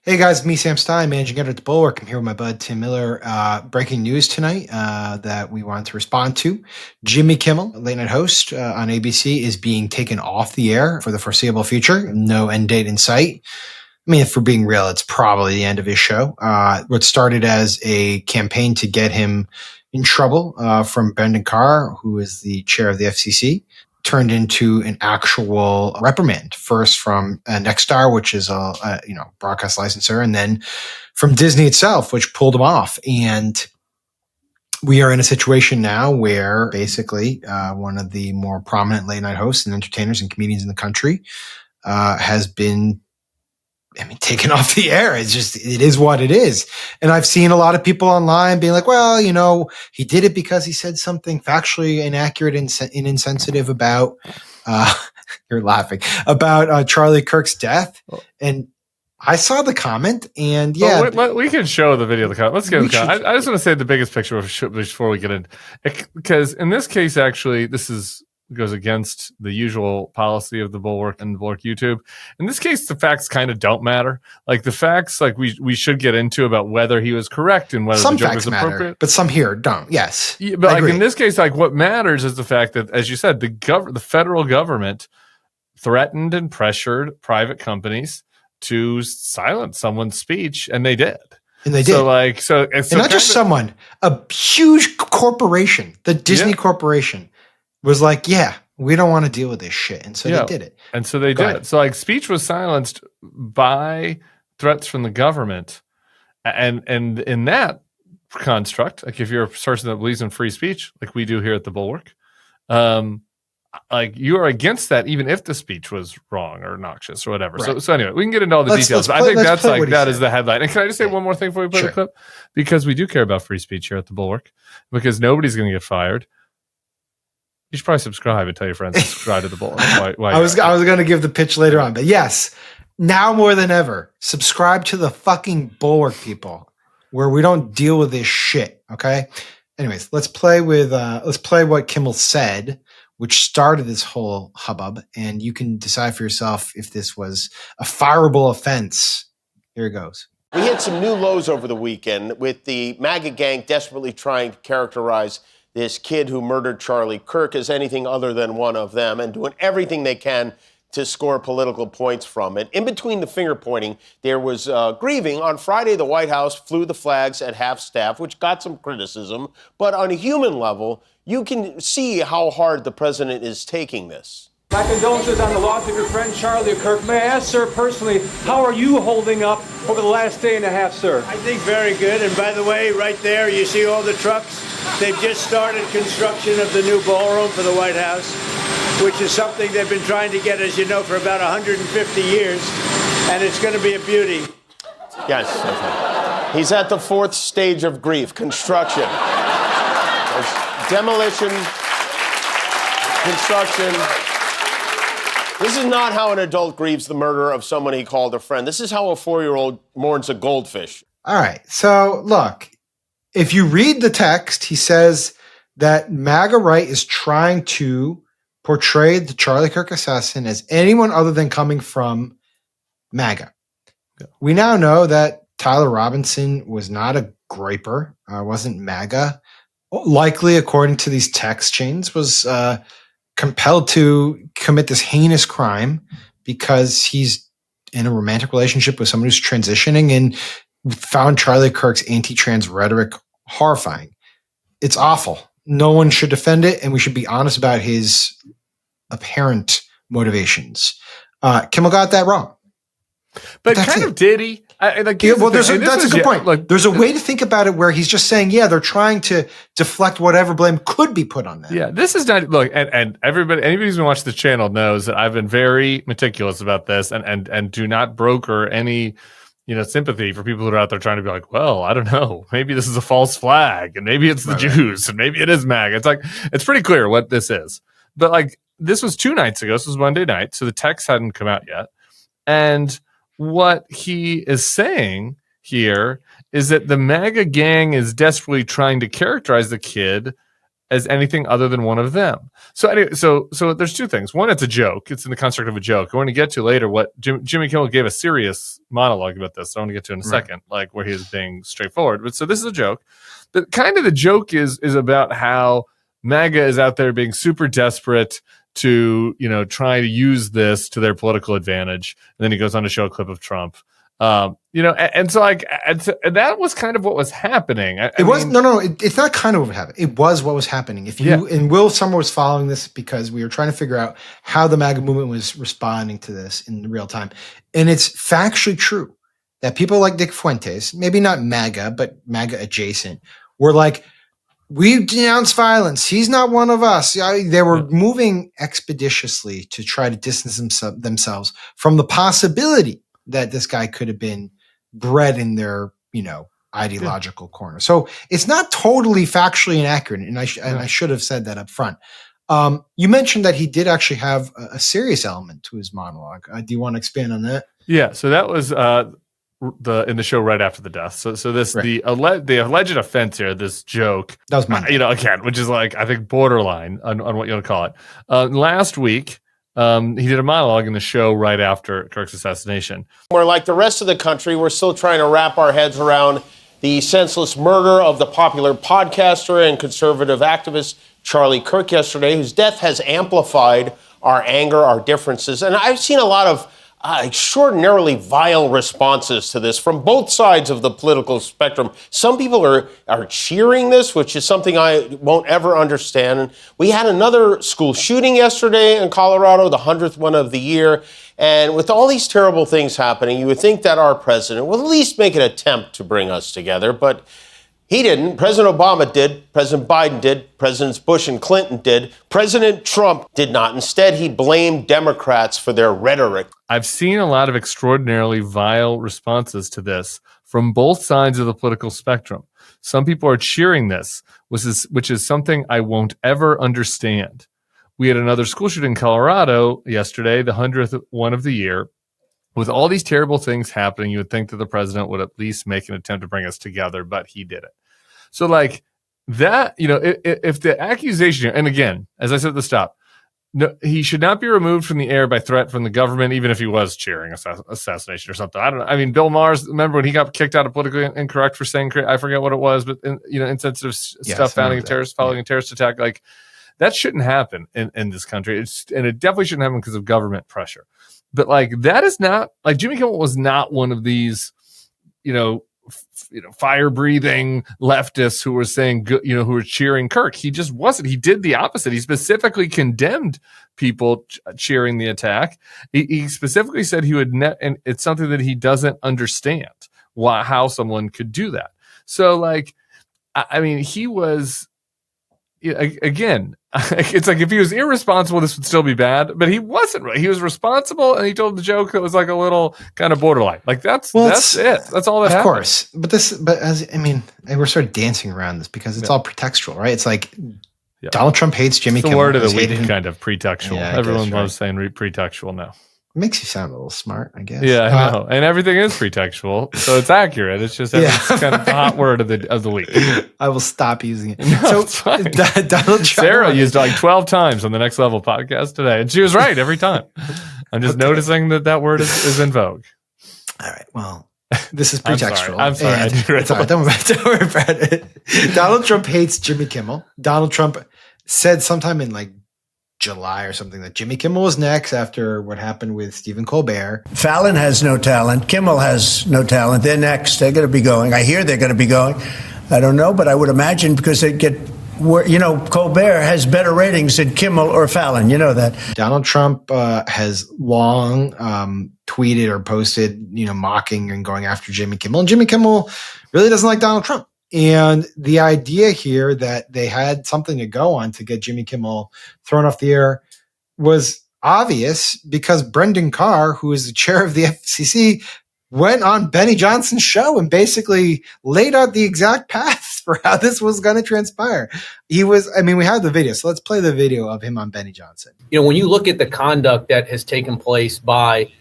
Hey guys, me Sam Stein, managing editor at the Bulwark. I'm here with my bud Tim Miller. Breaking news tonight that we wanted to respond to. Jimmy Kimmel, late night host on ABC, is being taken off the air for the foreseeable future. No end date in sight. I mean, if we're being real, it's probably the end of his show. What started as a campaign to get him in trouble from Brendan Carr, who is the chair of the FCC, turned into an actual reprimand, first from Nexstar, which is a broadcast licensor, and then from Disney itself, which pulled him off. And we are in a situation now where basically one of the more prominent late night hosts and entertainers and comedians in the country has been taken off the air. It is what it is. And I've seen a lot of people online being like, well, he did it because he said something factually inaccurate and insensitive about, you're laughing, about Charlie Kirk's death. And I saw the comment and we can show the video of the comment. Let's get the comment. I just want to say the biggest picture before we get in, because in this case, actually, goes against the usual policy of the Bulwark and the Bulwark YouTube. In this case, the facts kind of don't matter. Like the facts, like we should get into about whether he was correct and whether some the joke facts was appropriate. Matter, but some here don't. Yes, yeah, but like in this case, like what matters is the fact that, as you said, the federal government threatened and pressured private companies to silence someone's speech, and they did. And they did. And not just someone, a huge corporation, the Disney Corporation, was like, yeah, we don't want to deal with this shit. And so they did it. And so they did. So like speech was silenced by threats from the government. And in that construct, like if you're a person that believes in free speech, like we do here at the Bulwark, like you are against that, even if the speech was wrong or noxious or whatever. Right. So anyway, we can get into all the details. I think that is the headline. And can I just say one more thing before we play the clip? Because we do care about free speech here at the Bulwark, because nobody's going to get fired. You should probably subscribe and tell your friends to subscribe to the Bulwark. I was going to give the pitch later on, but yes, now more than ever, subscribe to the fucking Bulwark, people, where we don't deal with this shit. Okay. Anyways, let's play what Kimmel said, which started this whole hubbub, and you can decide for yourself if this was a fireable offense. Here it goes. We hit some new lows over the weekend with the MAGA gang desperately trying to characterize this kid who murdered Charlie Kirk as anything other than one of them, and doing everything they can to score political points from it. In between the finger pointing, there was grieving. On Friday, the White House flew the flags at half-staff, which got some criticism. But on a human level, you can see how hard the president is taking this. My condolences on the loss of your friend Charlie Kirk. May I ask, sir, personally, how are you holding up over the last day and a half, sir? I think very good. And by the way, right there, you see all the trucks? They've just started construction of the new ballroom for the White House, which is something they've been trying to get, as you know, for about 150 years. And it's going to be a beauty. Yes. Okay. He's at the fourth stage of grief, construction. There's demolition, construction. This is not how an adult grieves the murder of someone he called a friend. This is how a 4-year-old mourns a goldfish. All right. So, look, if you read the text, he says that MAGA right is trying to portray the Charlie Kirk assassin as anyone other than coming from MAGA. Yeah. We now know that Tyler Robinson was not a groyper, wasn't MAGA. Likely, according to these text chains, was compelled to commit this heinous crime because he's in a romantic relationship with someone who's transitioning and found Charlie Kirk's anti-trans rhetoric horrifying. It's awful. No one should defend it, and we should be honest about his apparent motivations. Kimmel got that wrong. But kind of did he? That's a good point. Like, there's a way to think about it where he's just saying, yeah, they're trying to deflect whatever blame could be put on them. Yeah, this is not, look, and anybody who's been watching the channel knows that I've been very meticulous about this and do not broker any, sympathy for people who are out there trying to be like, well, I don't know, maybe this is a false flag, and maybe it's the Jews, and maybe it is MAGA. It's like, it's pretty clear what this is. But like, this was 2 nights ago. This was Monday night, so the text hadn't come out yet. And what he is saying here is that the MAGA gang is desperately trying to characterize the kid as anything other than one of them. So anyway, so there's two things. One, it's a joke. It's in the construct of a joke. We're going to get to later what Jimmy Kimmel gave a serious monologue about this. I want to get to in a second, like where he was being straightforward. But so this is a joke. But kind of the joke is about how MAGA is out there being super desperate to, try to use this to their political advantage. And then he goes on to show a clip of Trump. And so that was kind of what was happening. It's not kind of what happened. It was what was happening. And Will Summer was following this because we were trying to figure out how the MAGA movement was responding to this in real time. And it's factually true that people like Nick Fuentes, maybe not MAGA, but MAGA adjacent, were like, we denounce violence. He's not one of us. They were moving expeditiously to try to distance themselves from the possibility that this guy could have been bred in their, ideological corner. So it's not totally factually inaccurate. And I should have said that up front. You mentioned that he did actually have a serious element to his monologue. Do you want to expand on that? Yeah. So that was in the show right after the death. So this the alleged offense here, this joke. That was Monday. Again, which is like I think borderline on what you want to call it. Last week. He did a monologue in the show right after Kirk's assassination. Where, like the rest of the country, we're still trying to wrap our heads around the senseless murder of the popular podcaster and conservative activist Charlie Kirk yesterday, whose death has amplified our anger, our differences. And I've seen a lot of extraordinarily vile responses to this from both sides of the political spectrum. Some people are cheering this, which is something I won't ever understand. And we had another school shooting yesterday in Colorado, the 100th one of the year. And with all these terrible things happening, you would think that our president will at least make an attempt to bring us together. But he didn't. President Obama did. President Biden did. Presidents Bush and Clinton did. President Trump did not. Instead, he blamed Democrats for their rhetoric. I've seen a lot of extraordinarily vile responses to this from both sides of the political spectrum. Some people are cheering this, which is something I won't ever understand. We had another school shooting in Colorado yesterday, the 100th one of the year. With all these terrible things happening, you would think that the president would at least make an attempt to bring us together, but he didn't. So like that, if the accusation, and again, as I said at the stop, no, he should not be removed from the air by threat from the government, even if he was cheering assassination or something. I don't know. I mean, Bill Maher, remember when he got kicked out of Politically Incorrect for saying, I forget what it was, but insensitive stuff following a terrorist attack, like that shouldn't happen in this country. And it definitely shouldn't happen because of government pressure. But like that is not like Jimmy Kimmel was not one of these, fire breathing leftists who were saying, who were cheering Kirk. He just wasn't. He did the opposite. He specifically condemned people cheering the attack. He specifically said he would and it's something that he doesn't understand how someone could do that. So like, I mean, he was. Again, it's like if he was irresponsible, this would still be bad, but he wasn't. Right? He was responsible, and he told the joke that was like a little kind of borderline. Like that's it. That's all that happened. Of course, we're sort of dancing around this because it's all pretextual, right? It's like Donald Trump hates Jimmy Kimmel. The word of the week, kind of pretextual. Yeah, everyone loves saying pretextual now. Makes you sound a little smart, I guess. Yeah, I know. And everything is pretextual, so it's accurate. It's just it's kind of the hot word of the week. I will stop using it. No, so Donald Trump. Sarah used it like 12 times on the Next Level podcast today, and she was right every time. I'm just noticing that word is in vogue. All right. Well, this is pretextual. I'm sorry. It's all right. Don't worry about it. Donald Trump hates Jimmy Kimmel. Donald Trump said sometime in like July or something that Jimmy Kimmel was next after what happened with Stephen Colbert. Fallon has no talent. Kimmel has no talent. They're next. They're going to be going. I hear they're going to be going. I don't know, but I would imagine because they get, Colbert has better ratings than Kimmel or Fallon. You know that. Donald Trump has long tweeted or posted, mocking and going after Jimmy Kimmel. And Jimmy Kimmel really doesn't like Donald Trump. And the idea here that they had something to go on to get Jimmy Kimmel thrown off the air was obvious because Brendan Carr, who is the chair of the FCC, went on Benny Johnson's show and basically laid out the exact path for how this was going to transpire. We have the video, so let's play the video of him on Benny Johnson. When you look at the conduct that has taken place by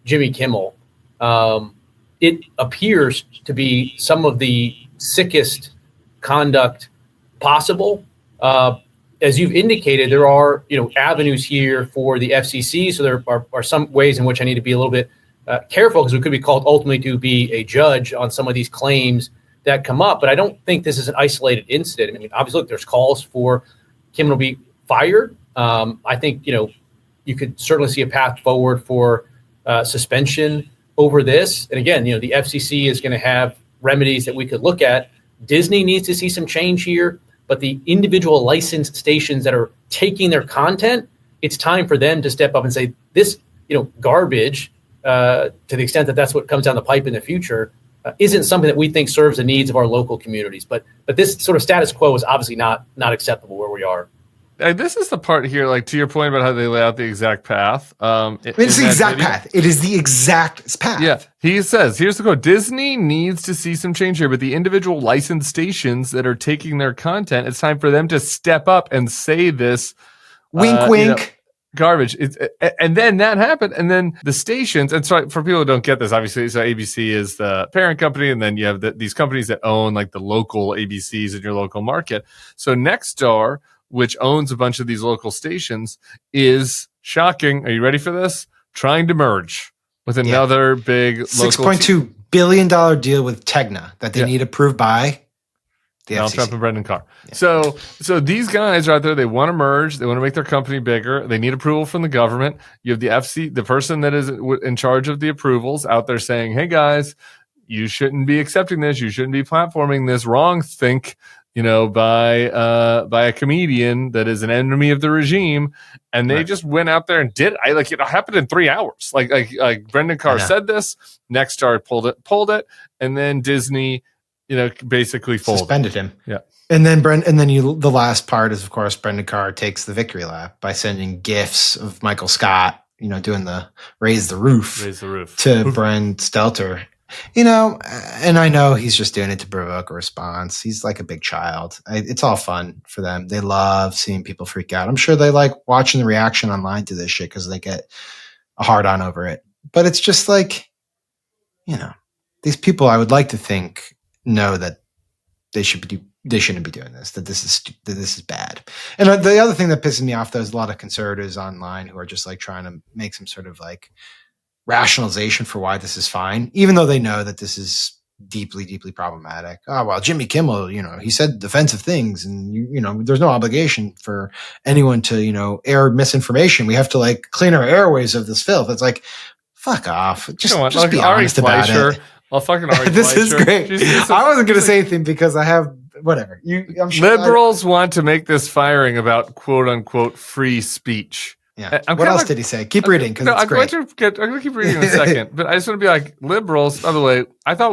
Jimmy Kimmel, it appears to be some of the sickest conduct possible. As you've indicated, there are avenues here for the FCC. So there are some ways in which I need to be a little bit careful, because we could be called ultimately to be a judge on some of these claims that come up. But I don't think this is an isolated incident. I mean, obviously, look, there's calls for Kimmel to be fired. I think you could certainly see a path forward for suspension over this. And again, the FCC is going to have remedies that we could look at. Disney needs to see some change here, but the individual licensed stations that are taking their content, it's time for them to step up and say, this, garbage, to the extent that that's what comes down the pipe in the future, isn't something that we think serves the needs of our local communities. But this sort of status quo is obviously not acceptable where we are. This is the part here, like to your point about how they lay out the exact path. It's the exact path. It is the exact path. Yeah. He says, here's the quote: Disney needs to see some change here, but the individual licensed stations that are taking their content, it's time for them to step up and say this. Wink, wink. Garbage. And then that happened. And then the stations, and so for people who don't get this, obviously, so ABC is the parent company, and then you have these companies that own like the local ABCs in your local market. So Nexstar, which owns a bunch of these local stations, is shocking. Are you ready for this? Trying to merge with another big local $6.2 billion deal with Tegna that they need approved by the Donald FCC. Trump and Brendan Carr. Yeah. So these guys are out there. They want to merge. They want to make their company bigger. They need approval from the government. You have the FC, the person that is in charge of the approvals, out there saying, "Hey guys, you shouldn't be accepting this. You shouldn't be platforming this wrong think." By a comedian that is an enemy of the regime, and they just went out there and did. It happened in 3 hours. Like Brendan Carr said this. Nexstar pulled it, and then Disney, basically suspended him. Yeah, and then the last part is, of course, Brendan Carr takes the victory lap by sending gifs of Michael Scott, doing the raise the roof to Brent Stelter. And I know he's just doing it to provoke a response. He's like a big child. It's all fun for them. They love seeing people freak out. I'm sure they like watching the reaction online to this shit because they get a hard on over it. But it's just like, these people, I would like to think, know that they shouldn't be doing this, that this is bad. And the other thing that pisses me off, though, is a lot of conservatives online who are just like trying to make some sort of like rationalization for why this is fine, even though they know that this is deeply, deeply problematic. Oh, well, Jimmy Kimmel, he said offensive things, and there's no obligation for anyone to, air misinformation. We have to like clean our airways of this filth. It's like, fuck off. Just be honest about it. Well, fucking Ari this Fleischer. Is great. I wasn't going to say anything because I have whatever. I'm sure liberals want to make this firing about quote unquote free speech. Yeah. What else did he say? Keep reading because it's great. I'm going to keep reading in a second, but I just want to be like, liberals. By the way, I thought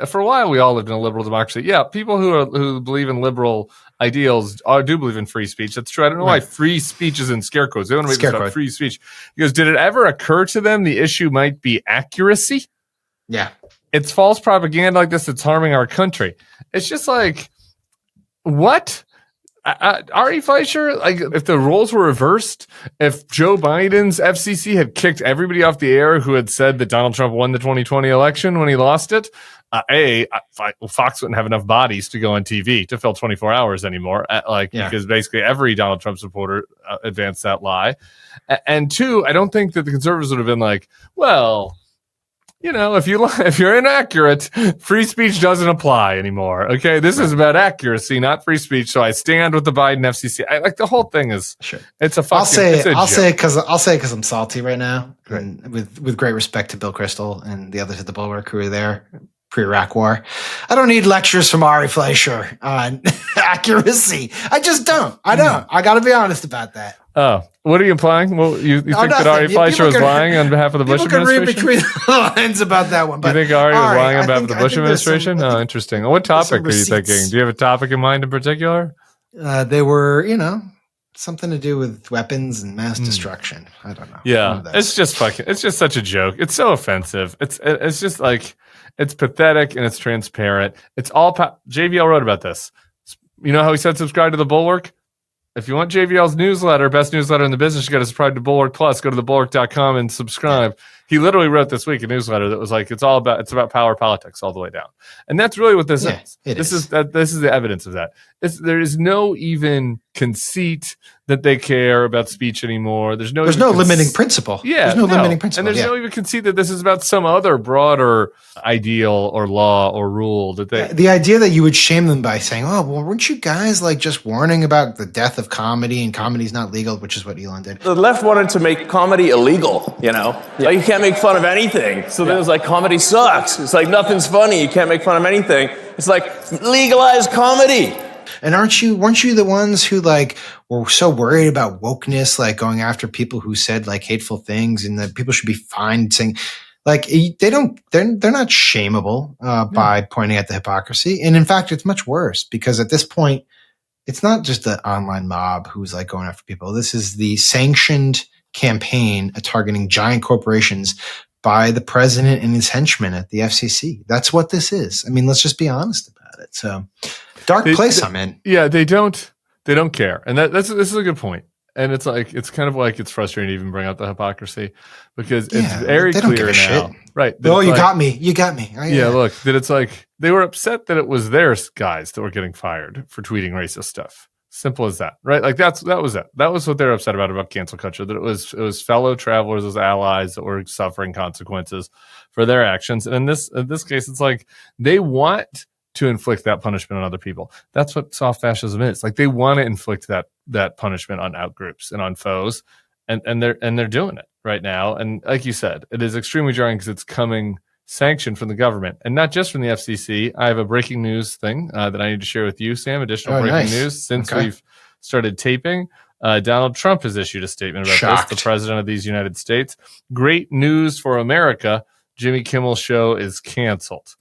for a while we all lived in a liberal democracy. Yeah, people who believe in liberal ideals do believe in free speech. That's true. I don't know why free speech is in scare quotes. They want to make this about free speech. Because did it ever occur to them the issue might be accuracy? Yeah. It's false propaganda like this that's harming our country. It's just like, what? Ari Fleischer, like if the roles were reversed, if Joe Biden's FCC had kicked everybody off the air who had said that Donald Trump won the 2020 election when he lost it, Fox wouldn't have enough bodies to go on TV to fill 24 hours anymore, because basically every Donald Trump supporter advanced that lie. And two, I don't think that the conservatives would have been like, well, if you're inaccurate, free speech doesn't apply anymore. Okay, this is about accuracy, not free speech. So I stand with the Biden FCC. The whole thing is, it's a fucking. I'll say because I'm salty right now, and with great respect to Bill Kristol and the others at the Bulwark who were there pre-Iraq War. I don't need lectures from Ari Fleischer on accuracy. I just don't. I don't. I got to be honest about that. Oh, what are you implying? Well, you think that Ari Fleischer was lying on behalf of the Bush administration? People can read between the lines about that one. But, you think Ari was lying on behalf of the Bush administration? Oh, interesting. What topic are you thinking? Do you have a topic in mind in particular? They were, something to do with weapons and mass destruction. I don't know. Yeah, it's just such a joke. It's so offensive. It's just like, it's pathetic and it's transparent. It's all, JVL wrote about this. You know how he said subscribe to the Bulwark? If you want JVL's newsletter, best newsletter in the business, you got to subscribe to Bulwark Plus. Go to thebulwark.com and subscribe. He literally wrote this week a newsletter that was like, it's about power politics all the way down. And that's really what this is. This is the evidence of that. There is no even conceit that they care about speech anymore. There's no limiting principle. Yeah. There's no limiting principle. And there's no even conceit that this is about some other broader ideal or law or rule that they. The idea that you would shame them by saying, oh, well, weren't you guys like just warning about the death of comedy and comedy's not legal, which is what Elon did. The left wanted to make comedy illegal, you know? Like, you can't make fun of anything. So then it was like, comedy sucks. It's like, nothing's funny. You can't make fun of anything. It's like, legalize comedy. And weren't you the ones who like were so worried about wokeness, like going after people who said like hateful things and that people should be fined, saying like they're not shameable by pointing at the hypocrisy. And in fact, it's much worse because at this point, it's not just the online mob who's like going after people. This is the sanctioned campaign targeting giant corporations by the president and his henchmen at the FCC. That's what this is. I mean, let's just be honest about it. So dark place I'm in. Yeah, they don't care. And this is a good point. And it's kind of like it's frustrating to even bring up the hypocrisy because it's very clear now. Shit. Right. Oh, you got me. You got me. Look, that it's like they were upset that it was their guys that were getting fired for tweeting racist stuff. Simple as that, right? Like that was it. That was what they're upset about cancel culture, that it was fellow travelers as allies that were suffering consequences for their actions. And in this case, it's like they want to inflict that punishment on other people. That's what soft fascism is. Like they want to inflict that punishment on outgroups and on foes, and they're doing it right now. And like you said, it is extremely jarring because it's coming sanctioned from the government and not just from the FCC. I have a breaking news thing that I need to share with you, Sam. Additional breaking news since we've started taping. Donald Trump has issued a statement about this, the president of these United States. Great news for America. Jimmy Kimmel's show is canceled.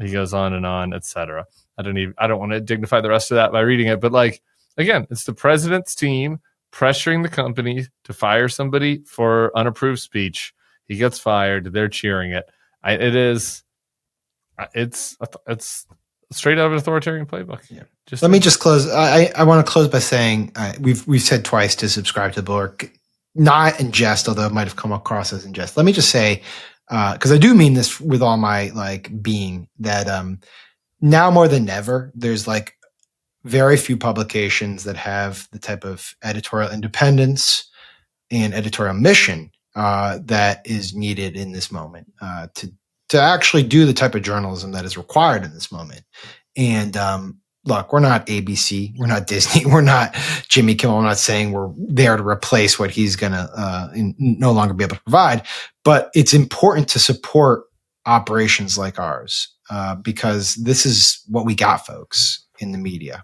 He goes on, etc. I don't want to dignify the rest of that by reading it, but like, again, it's the president's team pressuring the company to fire somebody for unapproved speech. He gets fired. They're cheering it. It's straight out of an authoritarian playbook. Yeah. Let me just close. I want to close by saying we've said twice to subscribe to the Bulwark, not in jest, although it might have come across as in jest. Let me just say, because I do mean this with all my like being, that now more than ever, there's like very few publications that have the type of editorial independence and editorial mission that is needed in this moment to actually do the type of journalism that is required in this moment. And look, we're not ABC, we're not Disney, we're not Jimmy Kimmel. I'm not saying we're there to replace what he's going to no longer be able to provide, but it's important to support operations like ours because this is what we got, folks, in the media.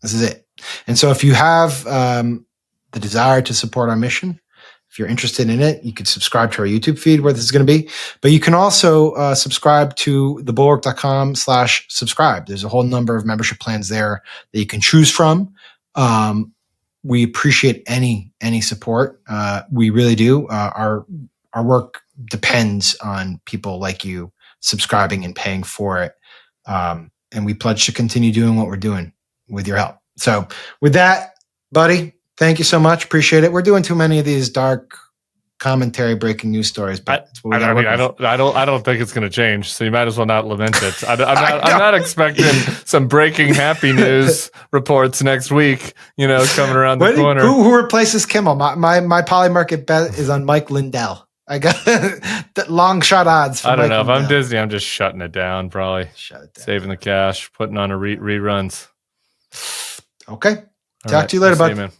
This is it. And so if you have the desire to support our mission, if you're interested in it, you can subscribe to our YouTube feed where this is going to be, but you can also subscribe to thebulwark.com/subscribe. There's a whole number of membership plans there that you can choose from. We appreciate any support. We really do. Our work depends on people like you subscribing and paying for it. And we pledge to continue doing what we're doing with your help. So with that, buddy, thank you so much. Appreciate it. We're doing too many of these dark commentary breaking news stories, but it's what we I don't think it's going to change. So you might as well not lament it. I'm not expecting some breaking happy news reports next week, coming around the corner. Who replaces Kimmel? My polymarket bet is on Mike Lindell. I got long shot odds. I don't know. If I'm Disney, I'm just shutting it down, probably. Saving the cash, putting on reruns. Okay. Talk to you later, bud.